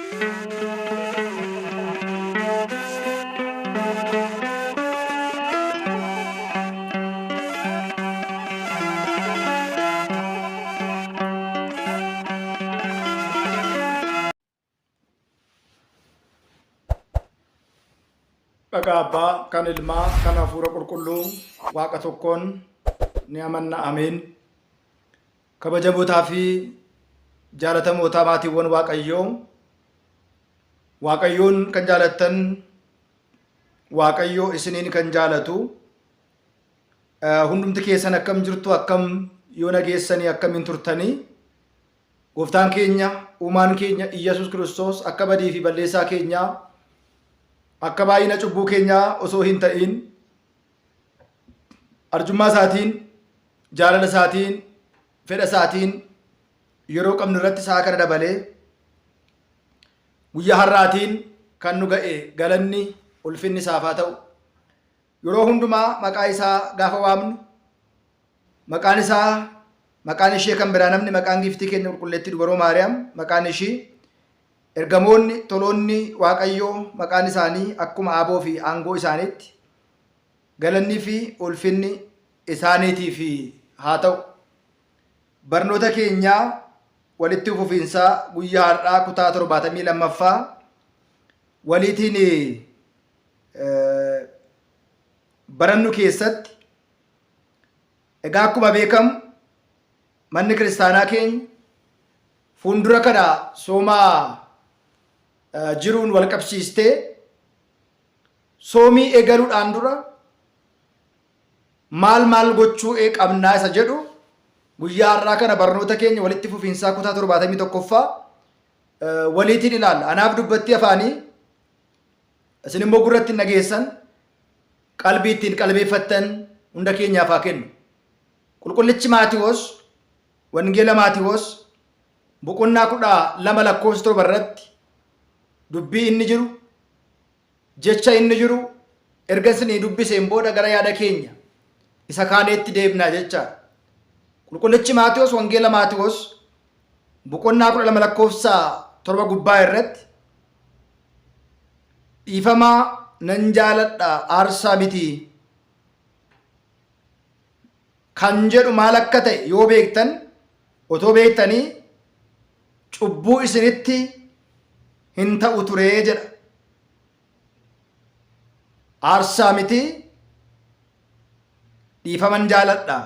Dhaqaa kan ilmaa kan hafuura qulqulluu waaqa tokkoon ni amanna ameen. Kabajamootaa fi jaalatamootaa maatiiwwan Waaqayyoon kan jaalattan Waaqayyoo isiniin kan jaalatu hundumti keessan akkam jirtu, akkam yoo nageessanii, akkamiin turtanii. Gooftaan keenya uumaan keenya Iyyesuus Kiristoos akka badii fi balleessaa keenyaa akka baay'ina cubbuu keenyaa osoo hin ta'in arjummaa isaatiin, jaalala isaatiin, fedha isaatiin yeroo qabnu irratti isaa kana dabalee guyyaa har'aatiin kan nu ga'e galanni ulfinni isaaf haa ta'u. Yeroo hundumaa maqaa isaa gaafa waamnu maqaan ishee kan biraa namni maqaan giftii keenya qulqulleettii dubaroo Maariyaam maqaan ishii ergamoonni toloonni Waaqayyoo maqaan isaanii akkuma aaboo fi aangoo isaaniitti galannii fi ulfinni isaaniitiif haa ta'u. Barnoota keenyaa walitti fufiinsaa guyyaa har'aa kutaa 72ffaa waliitiin barannu keessatti egaa akkuma beekamu manni kiristaanaa keenya fuuldura kana soomaa jiruun wal qabsiistee soomii eegaluudhaan dura maal gochuu qabnaa isa jedhu guyyaa har'aa kana barnoota keenya walitti fufiinsaa kutaa 71ffaa waliitiin ilaalla. Anaaf dubbattii afaanii isin immoo gurratti nageessan qalbii ittiin qalbeeffattan hunda keenyaaf haa kennu. Qulqullichi Maatiyoos wangeela Maatiyoos boqonnaa 12 lakkoofsa 7 irratti dubbii inni jiru, jecha inni jiru erga isinii dubbiseen booda gara yaada keenya isa kaaneetti deebinaa jecha. Qulqullichi Maatiyoos wangeela Maatiyoos boqonnaa 12 lakkoofsa 7 gubbaa irratti dhiifamaa nan jaaladha aarsaa miti kan jedhu maal akka ta'e yoo beektan, otoo beektanii cubbuu isinitti hin ta'u turee jedha. Aarsaa miti dhiifaman jaaladha.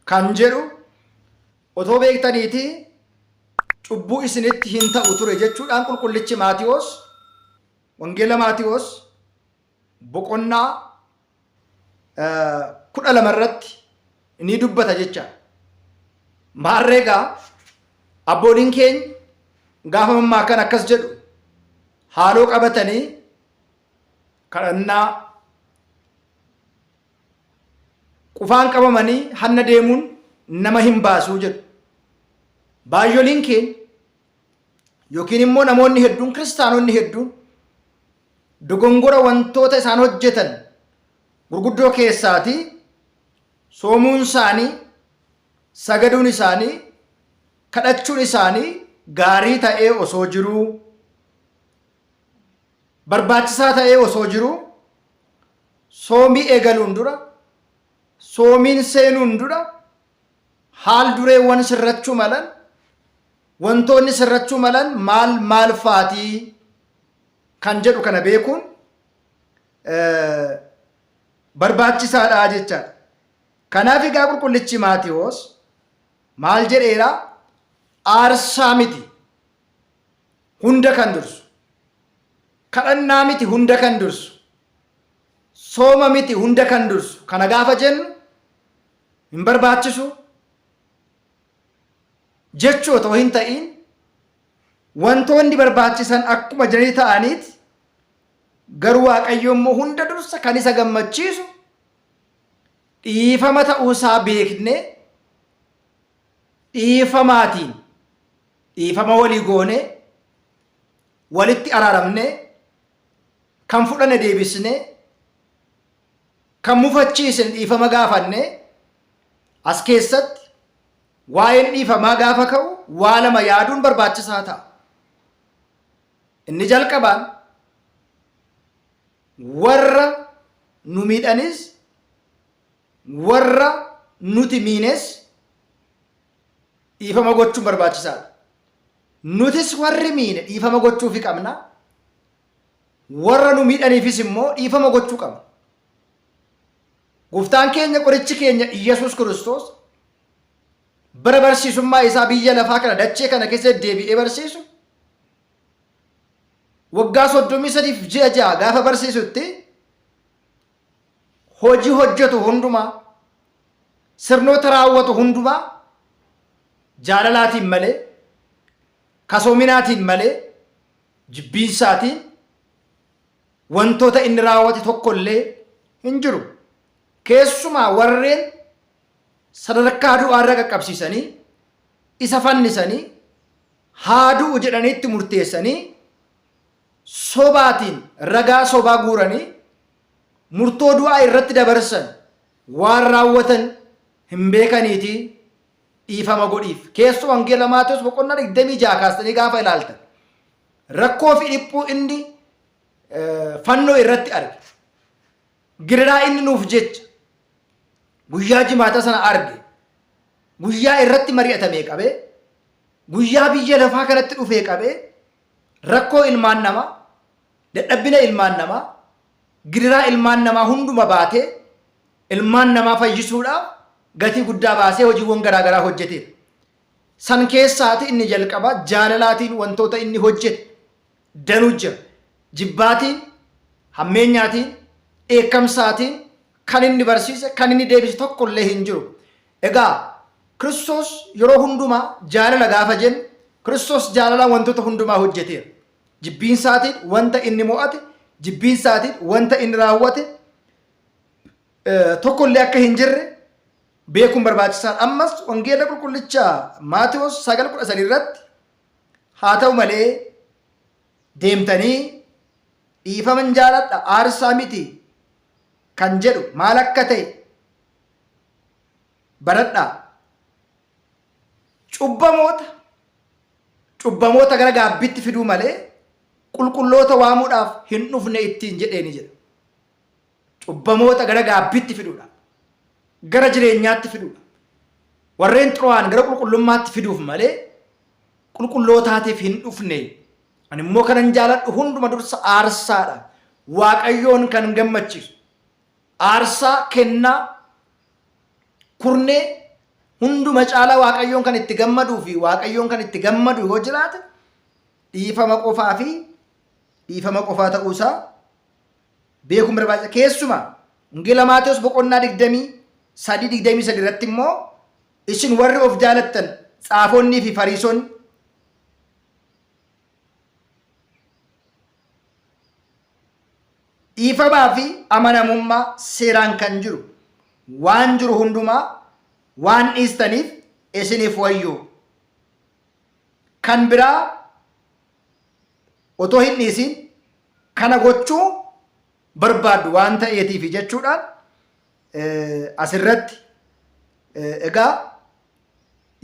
Kan jedhu otoo beektaniiti cubbuu isinitti hin ta'u ture jechuudhaan qulqullichi Maatiyoos wangeela Maatiyoos boqonnaa 12 irratti ni dubbata jecha. Maarreegaa abbooliin keenya gaafa mammaa kan akkas jedhu haaloo qabatanii kadhannaa qufaan qabamanii hanna deemuun nama hin baasuu jedhu. Baay'ooliin keenya yookiin immoo namoonni hedduun, kiristaanonni hedduun dogongora wantoota isaan hojjetan gurguddoo keessaatii soomuun isaanii, sagaduun isaanii, kadhachuun isaanii gaarii ta'ee osoo jiruu, barbaachisaa ta'ee osoo jiruu, soomii eegaluun dura, soomiin seenuun dura haal dureewwan sirrachuu malan, wantoonni sirrachuu malan maal faatii kan jedhu kana beekuun barbaachisaadha jechaadha. Kanaaf egaa qulqullichi Maatiyoos maal jedheera? Aarsaa miti hunda kan dursu, kadhannaa miti hunda kan dursu, sooma miti hunda kan dursu. Kana gaafa jennu hin barbaachisu jechuu otoo hin ta'in wantoonni barbaachisan akkuma jiranii ta'aniiti. Garuu Waaqayyo immoo hunda dursa kan isa gammachiisu dhiifama ta'uusaa beekne, dhiifamaatiin dhiifama walii goone, walitti araaramne, kan fudhanne deebisne, kan mufachiisne dhiifama gaafanne, as keessatti waa'een dhiifamaa gaafa ka'u waa lama yaaduun barbaachisaa ta'a. Inni jalqabaan warra nu miidhanis warra nuti miines dhiifama gochuun barbaachisaadha. Nutis warri miine dhiifama gochuufi qabna. Warra nu miidhaniifis immoo dhiifama gochuu qabna. Gooftaan keenya qorichi keenya Iyyasuus Kiristoos bara barsiisummaa isaa biyya lafaa kana dachee kana keessa deebi'ee barsiisu waggaa 33 ji'a ja'a gaafa barsiisutti hojii hojjetu hundumaa sirnoota raawwatu hundumaa jaalalaatiin malee kasoominaatiin malee jibbiinsaatiin wantoota inni raawwate tokkollee hin jiru. Keessumaa warreen sadarkaa du'aarra qaqqabsiisanii isa fannisanii haaduu jedhaniitti murteessanii sobaatiin ragaa sobaa guuranii murtoo du'aa irratti dabarsan waan raawwatan hin beekaniitii dhiifama godhiif. Keessoo wangeela Maatewos boqonnaa 26 kaastanii gaafa ilaaltan rakkoo fi dhiphuu inni fannoo irratti arge gidiraa inni nuuf jecha guyyaa jimaata sana arge guyyaa irratti mari'atamee qabee guyyaa biyya lafaa kanatti dhufee qabee rakkoo ilmaan namaa dadhabbina ilmaan namaa gidiraa ilmaan namaa hunduma baatee ilmaan namaa fayyisuudhaaf gatii guddaa baasee hojiiwwan garaagaraa hojjeteera. San keessaati inni jalqaba jaalalaatiin wantoota inni hojjete danuu jira. Jibbaatiin, hammeenyaatiin, eekkamsaatiin kan inni barsiise, kan inni deebise tokkollee hin jiru. Egaa Kiristoos yeroo hundumaa jaalala gaafa jennu Kiristoos jaalalaan wantoota hundumaa hojjeteera. Jibbiinsaatiin wanta inni mo'ate, jibbiinsaatiin wanta inni raawwate tokkollee akka hin jirre beekuun barbaachisaadha. Ammas wangeela qulqullicha Maatewos 9:13 irratti haa ta'u malee deemtanii dhiifaman jaaladha aarsaa miti kan jedhu maal akka ta'e baradhaa. Cubbamoota gara gaabbiitti fiduu malee qulqulloota waamuudhaaf hin dhufne ittiin jedheeni jedha. Cubbamoota gara gaabbiitti fiduudha. Gara jireenyaatti fiduudha. Warreen xuraa'an gara qulqullummaatti fiduuf malee qulqullootaatiif hin dhufne. Ani immoo kanan jaaladhu hunduma dursa aarsaadha. Waaqayyoon kan gammachiisu. Aarsaa kennaa kurnee hunduma caalaa waaqayyoon kan itti gammaduu fi waaqayyoon kan itti gammadu yoo jiraate dhiifama qofaa ta'uusaa beekuun barbaachisa. Keessumaa wangeela Maatewos boqonnaa 23 irratti immoo isin warri of jaalattan tsaafonnii fi fariisonni dhiifamaa fi amanamummaa seeraan kan jiru waan jiru hundumaa waan dhiistaniif isiniif wayyoo. Kan biraa otoo hin dhiisin kana gochuu barbaaddu waan ta'eetiif jechuudhaan asirratti egaa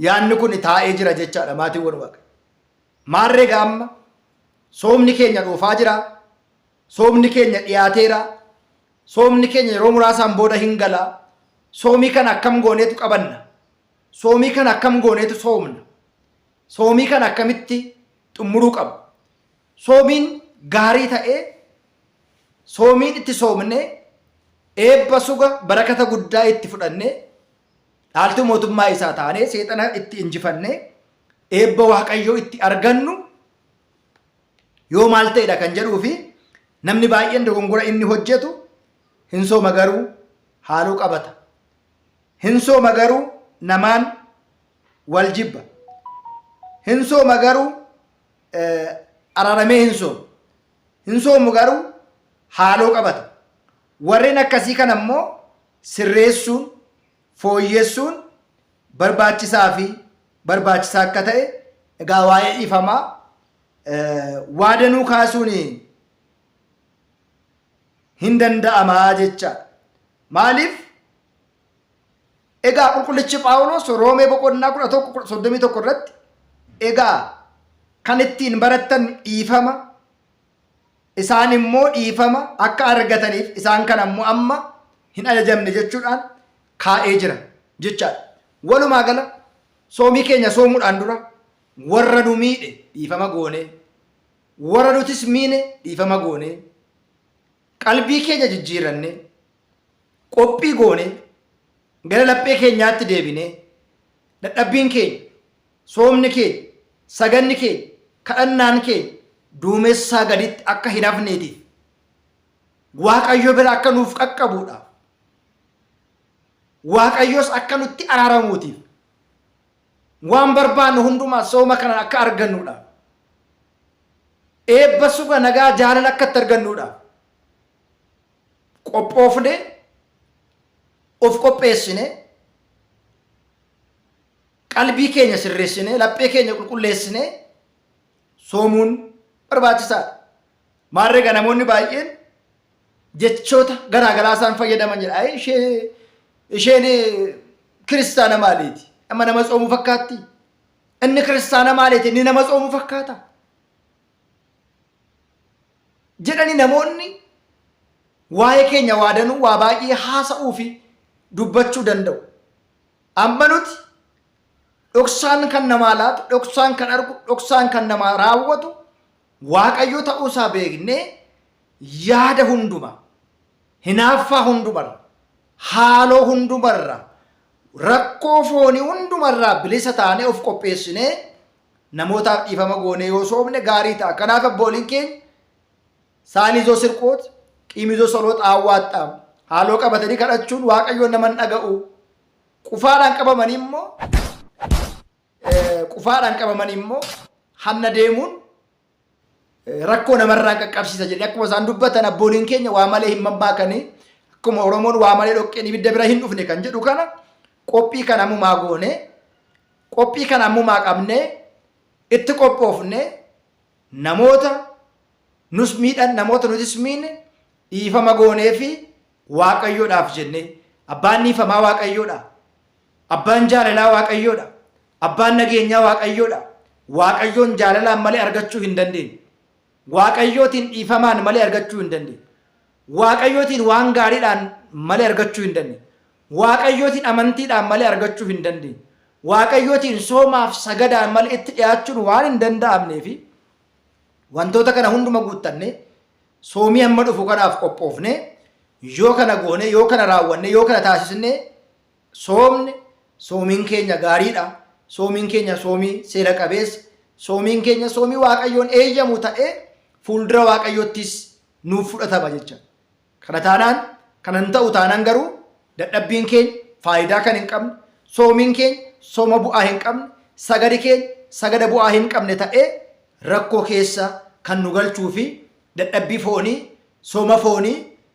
yaanni kun taa'ee jira jechaadha maatiiwwan Waaqa. Maarree gaamma soomni keenya dhuufaa jira. Soomni keenya dhiyaateera. Soomni keenya yeroo muraasaan booda hin gala. Soomii kana akkam gooneetu qabanna? Soomii kana akkam gooneetu soomna? Soomii kana akkamitti xumuruu qabu? Soomiin gaarii ta'ee soomiin itti soomnee eebba suga barakata guddaa itti fudhannee dhaaltuu mootummaa isaa taanee seexana itti injifannee eebba waaqayyoo itti argannu yoo maal ta'edha kan jedhuu fi namni baay'een dogongora inni hojjetu hin sooma garuu haaluu qabata. Hin sooma garuu namaan wal jibba. Hin sooma garuu araramee hin soomu. Hin soomu garuu haaloo qabata. Warreen akkasii kan ammoo sirreessuun fooyyessuun barbaachisaa akka ta'e egaa waa'ee dhiifamaa waadanuu kaasuun hin danda'amaa jecha. Maaliif Egaa qulqullichi Phaawulos Roomee boqonnaa 11:31 irratti egaa kan ittiin barattan dhiifama isaan immoo dhiifama akka argataniif isaan kan ammoo amma hin ajajamne jechuudhaan kaa'ee jira jechaadha. Walumaa gala soomii keenya soomuudhaan dura warra nu miidhe dhiifama goonee warra nutis miine dhiifama goonee qalbii keenya jijjiirannee qophii goonee gara laphee keenyaatti deebinee dadhabbiin keenya soomni keenya saganni keenya kadhannaan keenya duumessaa gaditti akka hin hafneetiif Waaqayyo bira akka nuuf qaqqabuudhaaf Waaqayyos akka nutti araaramuutiif waan barbaannu hundumaa sooma kanaan akka argannuudhaaf eebba suga nagaa jaalala akka itti argannuudhaaf qophoofne of qopheessine qalbii keenya sirreessine laphee keenya qulqulleessine soomuun barbaachisaadha. Maarree namoonni baay'een jechoota garaagaraa isaan fayyadaman jedha. Isheen kiristaana maaliiti? Amma nama soomuu fakkaatti? Inni kiristaana maaliiti? Inni nama soomuu fakkaata? Jedhani namoonni waa'ee keenya waadanuu waa baay'ee haasa'uu fi dubbachuu danda'u. Amma nuti dhoksaan kan namaa laatu, dhoksaan kan argu, dhoksaan kan namaa raawwatu Waaqayyo ta'uusaa beeknee yaada hunduma, hinaaffaa hundumarra, haaloo hundumarra, rakkoo foonii hundumarraa bilisa taanee of qopheessinee namootaaf dhiifama goonee yoo soomne gaarii ta'a. Kanaaf abbooliin keenya saanizoo sirqoota, qiimizoo soloota awwaaxxaam haaloo qabatanii kadhachuun Waaqayyoon naman dhaga'u. Qufaadhaan qabamanii immoo hanna deemuun rakkoo namarraa qaqqabsiisa jedhee akkuma isaan dubbatan abbooliin keenya waa malee hin mammaakanii akkuma Oromoon waa malee dhoqqeen ibidda bira hin dhufne kan jedhu kana qophii kan ammumaa goone qophii kan ammumaa qabne itti qophoofne namoota nus miidhan namoota nutis miine dhiifama goonee fi Waaqayyoodhaaf jenne abbaan dhiifamaa Waaqayyoodha. Abbaan jaalalaa Waaqayyoodha. Abbaan nageenyaa Waaqayyoodha. Waaqayyoon jaalalaan malee argachuu hin dandeenye. Waaqayyootiin dhiifamaan malee argachuu hin dandeenye. Waaqayyootiin waan gaariidhaan malee argachuu hin dandeenye. Waaqayyootiin amantiidhaan malee argachuu hin dandeenye. Waaqayyootiin soomaaf sagadaan malee itti dhiyaachuun waan hin danda'amnee fi wantoota kana hunduma guuttanne soomii amma dhufu kanaaf qophoofne yoo kana goone yoo kana raawwanne yoo kana taasisne soomne soomiin keenya gaariidha. Soomiin keenya soomii seera qabeessa. Soomiin keenya soomii Waaqayyoon eeyyamu ta'ee fuuldura Waaqayyoottis nuuf fudhatama jecha. Kana taanaan kanan ta'u taanaan garuu dadhabbiin keenya faayidaa kan hin qabne, soomiin keenya sooma bu'aa hin qabne, sagadi keenya sagada bu'aa hin qabne ta'ee rakkoo keessa kan nu galchuu fi dadhabbii foonii,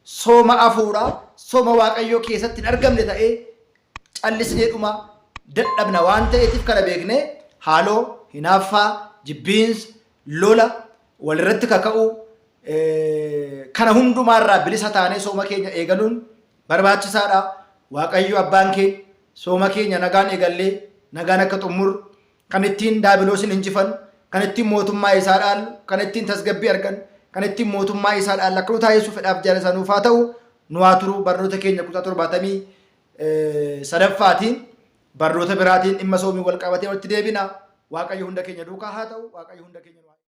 sooma hafuuraa, sooma Waaqayyoo keessatti hin argamne ta'ee callisnee dhuma dadhabna waan ta'eetiif kana beeknee haaloo, hinaaffaa, jibbiinsa, lola walirratti kaka'uu kana hundumaarraa bilisa taanee sooma keenya eegaluun barbaachisaadha. Waaqayyo abbaan keenya sooma keenya nagaan eegallee nagaan akka xumuru kan ittiin daabiloosin injifannu, kan ittiin mootummaa isaa dhaallu, kan ittiin tasgabbii argannu, kan ittiin mootummaa isaa dhaallu akka nu taasisuu fedhaaf jaalasa nuuf haa ta'u. Nu haa turu barnoota keenya 73ffaatiin barnoota biraatiin dhimma soomii wal qabatee walitti deebina. Waaqayyo hunda keenya duukaa haa ta'u. Waaqayyo hunda keenya